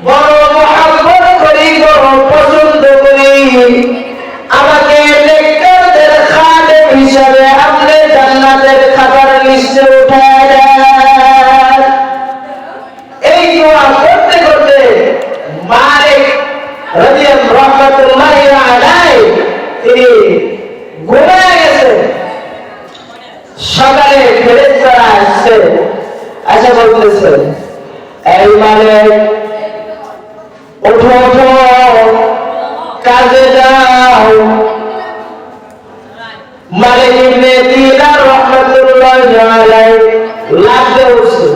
বড় মহব্বত করি, বড় পছন্দ করি। আমাকে নেককারদের খাদেম হিসাবে আপনি জান্নাতের খাতার লিস্টে উঠায় দেন। এই দোয়া করতে করতে মালিক রাহমাতুল্লাহি আলাইহি তিনি ঘুমিয়ে গেছেন। সকালে ফেরেশতারা আসছে, আচ্ছা বলতেছে এই মালিক ওঠো ওঠো কাজে যাও। মালিক ইবনে দিনার রাহমাতুল্লাহি আলাইহি লাগতে উঠছে,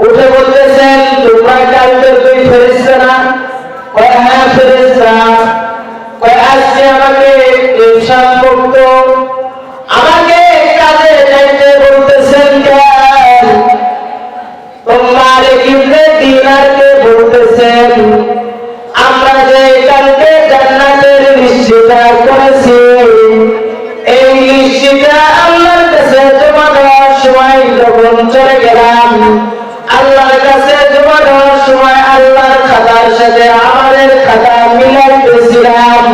উঠে বলতেছেন তোমরা কালকে তুই ফেরেশতা না? কয় হ্যাঁ ফেরেশতা। কয় আজকে আমাকে টেনশন মুক্ত আমাকে কাজে যাইতে বলতেছেন কেন? তো মালিক ইবনে দিনারকে বলতেছেন আমরা যে কালকে জান্নাত যখন চলে গেলাম, আল্লাহর কাছে জমা দেওয়ার সময় আল্লাহর খাতার সাথে আমাদের খাতা মিলাইতেছিলাম।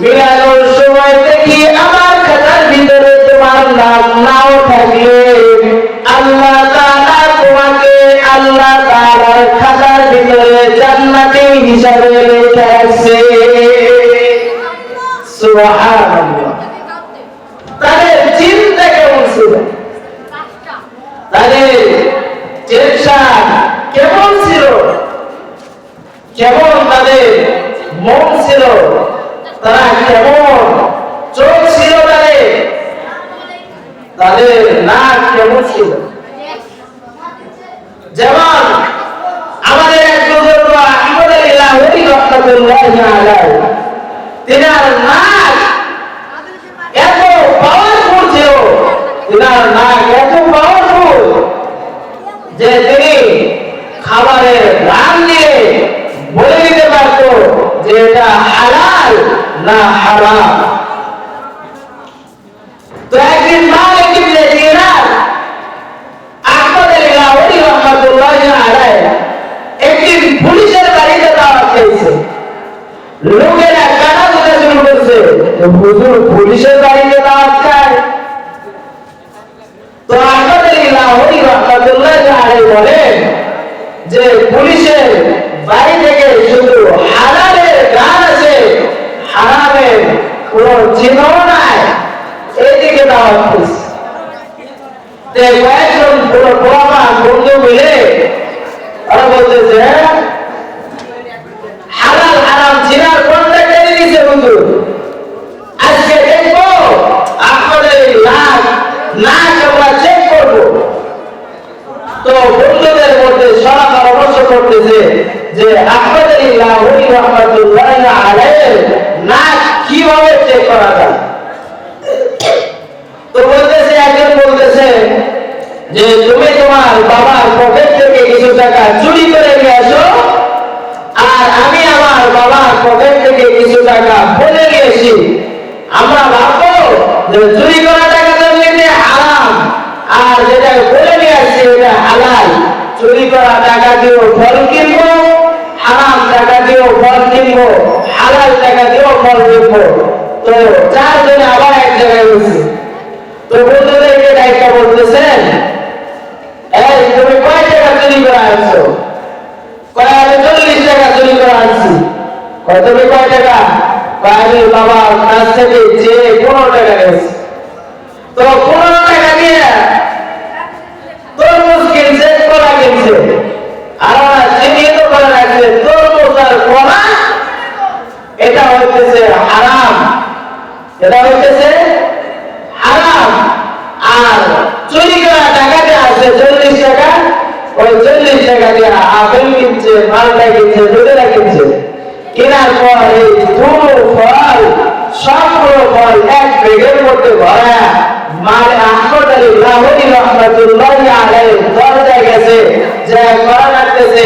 মিলানোর সময় দেখি আমার খাতার ভিতরে তোমার নাম নাও থাকলে আল্লাহ তাআলা তোমাকে আল্লাহ তাআলার খাতার ভিতরে জান্নাতি হিসাবে লিখে রাখছে। সুবহানাল্লাহ। তাদের চিন্তা কেমন ছিল, তাদের টেনশন কেমন ছিল, কেমন তাদের মন ছিল, তারা কেমন চোখ ছিল, তাদের নাক কেমন ছিল। যেমন আমাদের এক বুজুর্গ আহমদ আলী লাহোরী রাহমাতুল্লাহি আলাইহি, তিনার নাক এত পাওয়ারফুল ছিল, তিনার নাক এত পাওয়ারফুল যে তিনি খাবারের নাম দিয়ে বলে দিতে পারত যে এটা হালাল না হারাম। তো একদিন মালিক ইবনে দিনার আহমদ আলী লাহোরী রাহমাতুল্লাহি আলাইহি একদিন পুলিশের বাড়িতে দাওয়াত খেয়েছে। লোকেরা কানা ধরে শুরু করছে, হুজুর পুলিশের বাড়িতে দাওয়াত খায়। তো আহমদ আলী লাহোরী রাহমাতুল্লাহি আলাইহি বলেন যে পুলিশের বাড়ি থেকে শুধু হালালের গান আছে, হারামের কোনো চিহ্ন নাই, এইদিকে দাওয়াত দিচ্ছে। কয়েকজন পুরো পোলাপান বন্ধু মিলে ওরা বলতেছে হালাল হারাম চিনার কন্ট্যাক্ট এনে দিয়েছে বন্ধু, আজকে দেখবো আপনাদের নাক আমরা চেক করবো। তো বন্ধুদের মধ্যে সরা পরামর্শ করতেছে যে আহমদ আলী লাহোরী রাহমাতুল্লাহি আলাইহি নাক কিভাবে চেক করা যায়। তো বলতেছে, একজন বলতেছে যে তুমি তোমার বাবার পকেট থেকে কিছু টাকা চুরি করে নিয়ে আসো, আর আমি আমার বাবার পকেট থেকে কিছু টাকা বলে নিয়েছি। আমরা ভাববো যে চুরি করা টাকা তো এমনিতে হারাম, আর যেটা বলে নিয়ে আসছি এটা হালাল। চুরি করা টাকা দিয়েও ফল কিনবো, হারাম টাকা দিয়েও ফল কিনবো, হালাল টাকা দিয়েও ফল কিনবো। তো চারজনে আবার এক জায়গায় বসে, তো বন্ধুদেরকে দায়িত্ব বলতেছেন, এই তুমি কয় টাকা চুরি করে আনছো? কয় আমি 40 টাকা চুরি করে আনছি। কয় তুমি কয় টাকা? কয় আমি বাবার কাছ থেকে যে 15 টাকা নিয়েছি। তো 15 টাকা দিয়ে তরমুজ কিনছে, কলা কিনছে, আর ওরা চিনিয়ে তো করে রাখছে তরমুজ আর কলা, এটা হইতেছে হারাম, এটা হইতেছে হারাম। আর চুরি করা টাকাতে আছে 40 টাকা, ওই 40 টাকা দিয়ে আপেল কিনছে, মালটা কিনছে, দুধেরা কিনছে। কেনার পর এই দুটো ফল, সবগুলো ফল এক ব্যাগের মধ্যে ভরা মালে আহমদ আলী লাহোরী রাহমাতুল্লাহি আলাইহি দরজায় গেছে, যে করা রাখতেছে,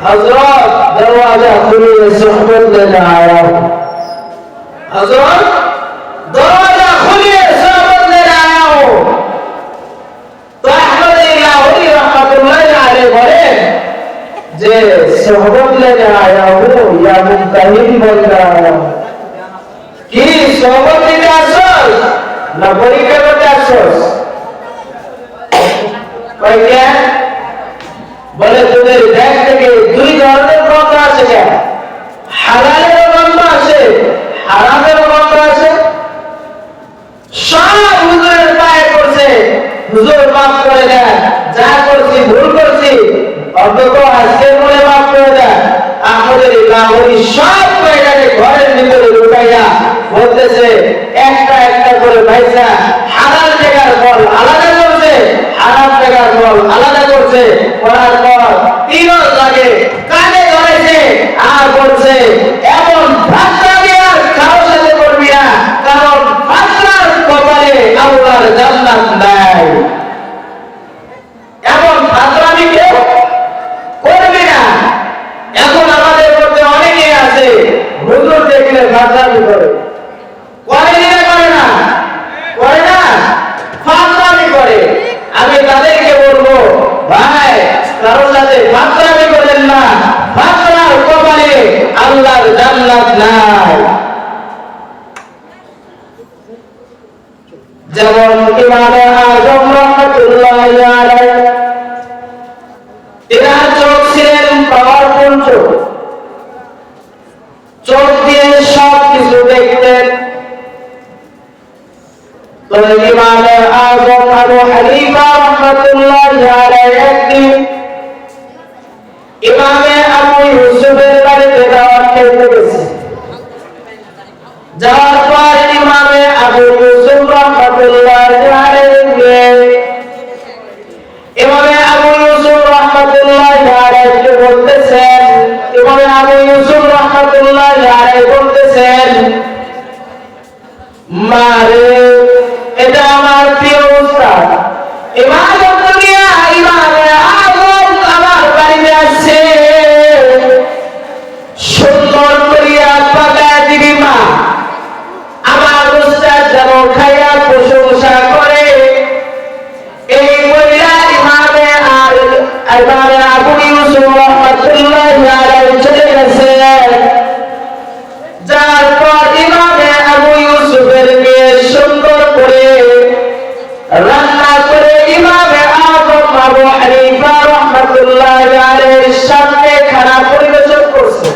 হযরত দরওয়াজা খুলে সুহবত লেনা আয়া। হযরত দরওয়াজা খুলে সুহবত লেনা আয়া। তো আহমদ আলী লাহোরী রাহমাতুল্লাহি আলাইহি বলেন যে সুহবত লেনা আয়া হু ইয়া মুনতাহিন বলরা, কি সুহবত নিতে আসছ না পরীক্ষা করতে আসছস? বলে তোদের ব্যাগ থেকে দুই ধরনের গন্ধ আসে, কেন? হালালের গন্ধ আসে, হারামের গন্ধ আসে। সব হুজুরের পায়ে পড়ছে, হুজুর মাফ করে দেন, যা করছি ভুল করছি, অন্তত আজকের মনে মাফ করে দেন। আহমদ আলী লাহোরী সব কয়টাকে ঘরের ভিতরে ঢুকাইয়া বলতেছে, একটা একটা করে ভাইসা হালাল টাকার ফল আলাদা করছে, হারাম টাকার ফল আলাদা করছে। করার পর তিনও লাগে কানে ধরেছে আর বলছে, এমন ফাঁসলামি আর কারোর সাথে করবি না, কারণ ফাঁসলার কপালে আল্লাহর জান্নাত নাই। এমন ফাঁসলামি কেউ করবি না। এখন আমাদের মধ্যে অনেকেই আছে হুজুর দেখলে ফাঁসলামি করে, করে না, করে না, ফাঁসলামি করে। আমি তাদেরকে সাথে ফাকরামি করেন না, ফাকরার কপালে আল্লাহর জান্নাত নাই। যেমন ইমামে আযম রাহমাতুল্লাহি আলাইহি, তিনার চোখ ছিলেন পাওয়ারফুল চোখ, চোখ দিয়ে সব কিছু দেখতেন। তো ইমামে আযম আবু হানিফা রাহমাতুল্লাহি আলাইহি একদিন ইমামে আবু ইউসুফের বাড়িতে দাওয়াত খেতে গেছে। যাওয়ার পর ইমামে আবু ইউসুফ রাহমাতুল্লাহি আলাইহি ইমামে আবু ইউসুফ রাহমাতুল্লাহি আলাইহি বলতেছেন, ইমামে আবু ইউসুফ রাহমাতুল্লাহি আলাইহি বলতেছেন, মারে এটা আমার প্রিয় উস্তাদ ইমাম দুনিয়া ইমামে আযম আমার বাড়িতে আসছে, সুন্দর করিয়া পাকায় দিবি মা, আমার উস্তাদ যেন খাইয়া প্রশংসা করে। এই বইলা ইমামে আবু ইউসুফ রাহমাতুল্লাহি আলাইহি চলে গেছে। যার পর ইমামে আবু ইউসুফের মেয়ে সুন্দর করে রান্না করে ইমামে আযম আবু হানিফা রাহমাতুল্লাহি আলাইহির সামনে খানা পরিবেশন করছে।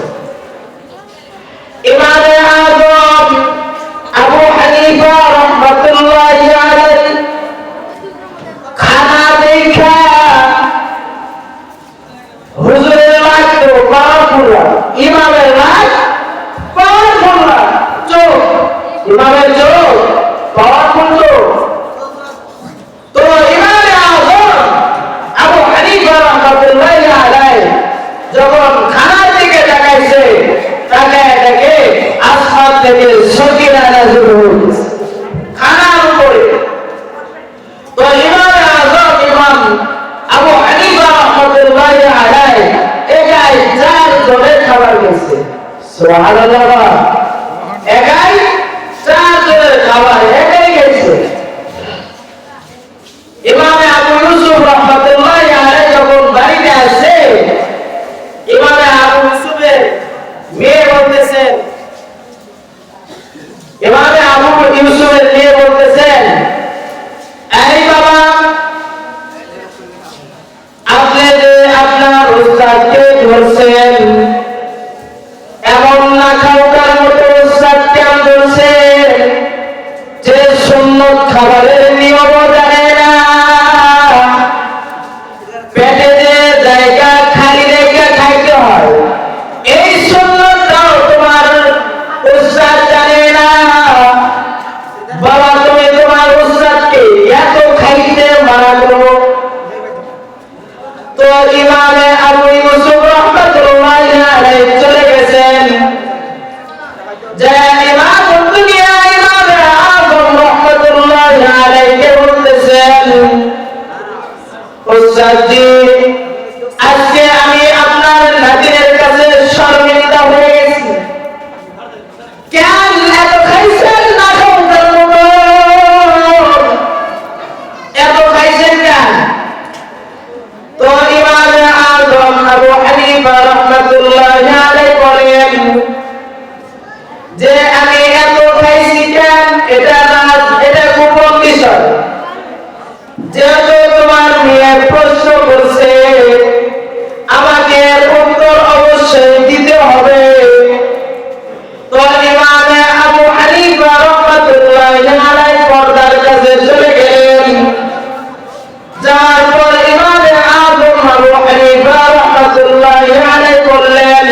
ইমামে আযম আবু হানিফা রাহমাতুল্লাহি আলাইহি খানা দেখা হুজুরের লাগ তো পাওয়ারফুল, ইমামের লাগ পাওয়ারফুল চোখ, ইমামের চোখ পাওয়ারফুল চোখ। তো ইমামে আযম আবু হানিফা রাহমাতুল্লাহি আলাইহি যখন খানার দিকে তাকাইছে, তাকায় দেখে আসমান থেকে সকিনা নাযিল হয়েছে খানার উপরে। তো ইমামে আযম ইমাম আবু হানিফা রাহমাতুল্লাহি আলাইহি একাই 4 জনের খাবার গেছে। সুবহানাল্লাহ, একাই 4 জনের খাবার একাই গেছে। ইমামে আবু ইউসুফ রাহমাতুল্লাহি আলাইহি যখন বাড়িতে আসে, ইমামে আবু ইউসুফের মেয়ে বলতেছেন, ইমামে আবু ইউসুফের মেয়ে বলতেছেন, এই বাবা, আপনি যে আপনার উস্তাদকে ধরছেন, এমন না খাওয়ার মতো উস্তাদকে ধরছেন যে সুন্নত খাবারের নিয়ম জানে না, পেটে যে জায়গা খালি রেখে খাইতে হয় এই সুন্নতটাও তোমার উস্তাদ জানে না। বাবা, তুমি তোমার উস্তাদকে এত খাইতে মানা করো। তো ইমামে আবু ইউসুফ রাহমাতুল্লাহি আলাইহি চলে গেছেন। যে ইমাম দুনিয়া ইমামে আযম রাহমাতুল্লাহি আলাইহি বলতেছেন, উস্তাদ জি, আজকে আমি আপনার নাতির কাছে শর্মিন্দা হয়ে গেছি। কেন এত খাইছেন না খাওয়ার মতো, এত খাইছেন কেন? তো ইমামে আযম আবু হানিফা রাহমাতুল্লাহি আলাইহি বলেন যে আমি এত খাইছি কেন, এটা গোপন বিষয়। যেহেতু তোমার মেয়ে প্রশ্ন করছে, আমাকে উত্তর অবশ্যই দিতে হবে। তো ইমামে আবু হানিফা রাহমাতুল্লাহি আলাইহি পর্দার কাছে চলে গেলেন। যার পর ইমামে আযম আবু হানিফা রাহমাতুল্লাহি আলাইহি বললেন,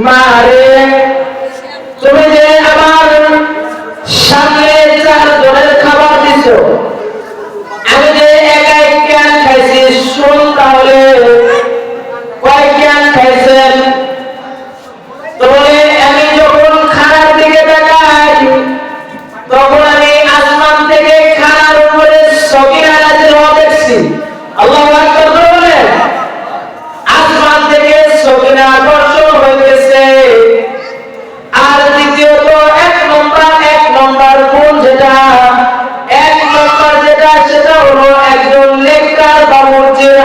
মারে, তুমি যে আমার সামনে 4 জনের খাবার দিছো, আমি যে একাই কেন খাইছি শুন তাহলে। কয় কেন খাইছেন? তো বলে, আমি যখন খানার দিকে তাকাই তখন আমি আসমান থেকে খানার উপরে সকিনা নাযিল হওয়া দেখছি। আল্লাহু আকবার বলেন। আসমান থেকে সকিনা বর্ষণ হইতেছে। আর দ্বিতীয়ত এক নম্বর গুণ যেটা, সেটা হলো একজন নেককার বাবুর্চির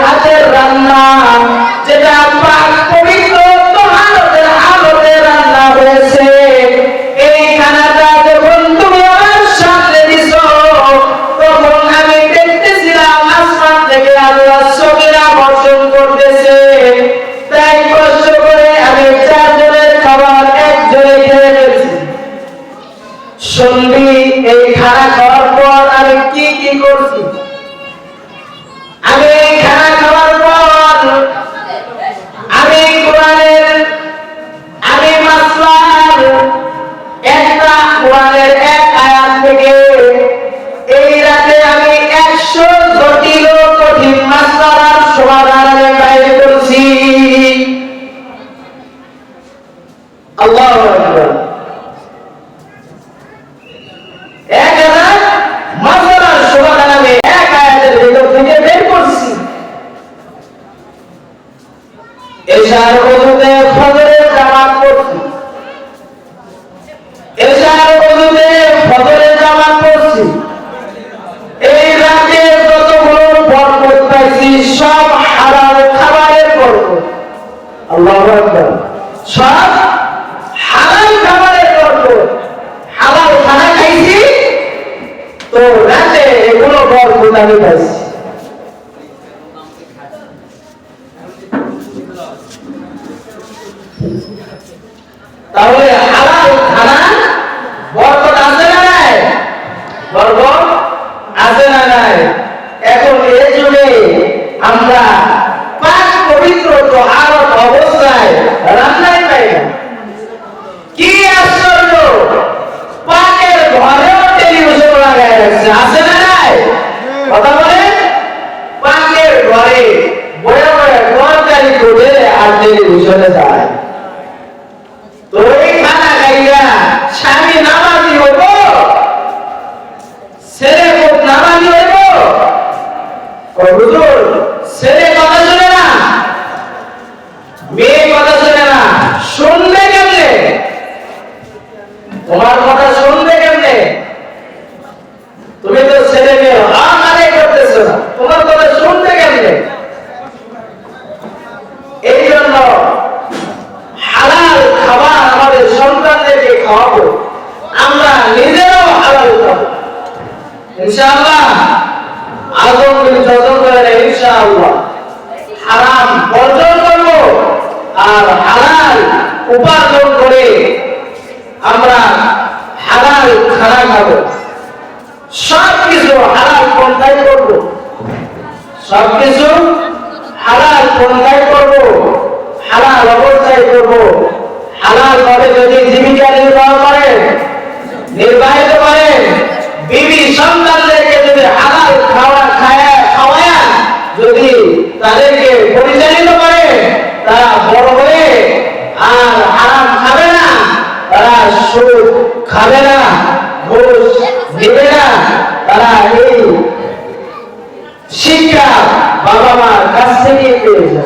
আল্লাহু আকবার। 1000 মাসালার সমাধান আমি এক আয়াতের ভিতর থেকে বের করছি। এশার ওযুতে ফজরের জামাত পড়ছি, এশার ওযুতে ফজরের জামাত পড়ছি। এই রাতে যতগুলো বরকত পাইছি সব হালাল খাবারের বরকত। আল্লাহু আকবার। সব হালাল খাবারের বরকত, হালাল খানা খাইছি তো রাতে এগুলো বরকত আমি পাইছি। তাহলে হালাল খানা বরকত আছে না নাই? বরকত আছে না নাই? এখন এই যুগে আমরা পাক পবিত্র তাহারত অবস্থায় রান্নাই পাই না। কি আশ্চর্য, পাকের ঘরেও টেলিভিশন লাগায় রাখছে, আছে না নাই? কথা বলে পাকের ঘরে বয়ে বয়ে তরকারি করে আর টেলিভিশনে যায়। তো এই খানা খাইয়া স্বামী নামাজি হইব, ছেলে খুব নামাজি হইব? হুজুর ছেলে কথা শুনে না, মেয়ে কথা শুনে না, শুনবে কেমনে? তোমার কথা শুনবে কেমনে? তুমি তো ছেলে মেয়ে আমারে করতেছো না, তোমার কথা শুনবে কেমনে? এই জন্য হালাল খাবার আমাদের সন্তানদেরকে খাওয়াবো, আমরা নিজেরাও হালাল খাবো ইনশাআল্লাহ। আজম বিন যজন করে ইনশাআল্লাহ হারাম বর্জন করব আর হালাল উপার্জন করে আমরা হালাল খানা খাবো। সবকিছু হালাল পন্থায় করব, সবকিছু হালাল পন্থায় করব, হালাল অবস্থায় করব। হালাল ভাবে যদি জীবিকা নির্বাহিত করেন, বিবি সন্তানদেরকে যদি হালাল খাওয়ায়া যদি তাদেরকে পরিচালিত করে, তারা বড় হয়ে আর হারাম খাবে না, তারা সুদ খাবে না, ঘুষ দিবে না। তারা এই শিক্ষা বাবা মার কাছ থেকে পেয়ে যায়।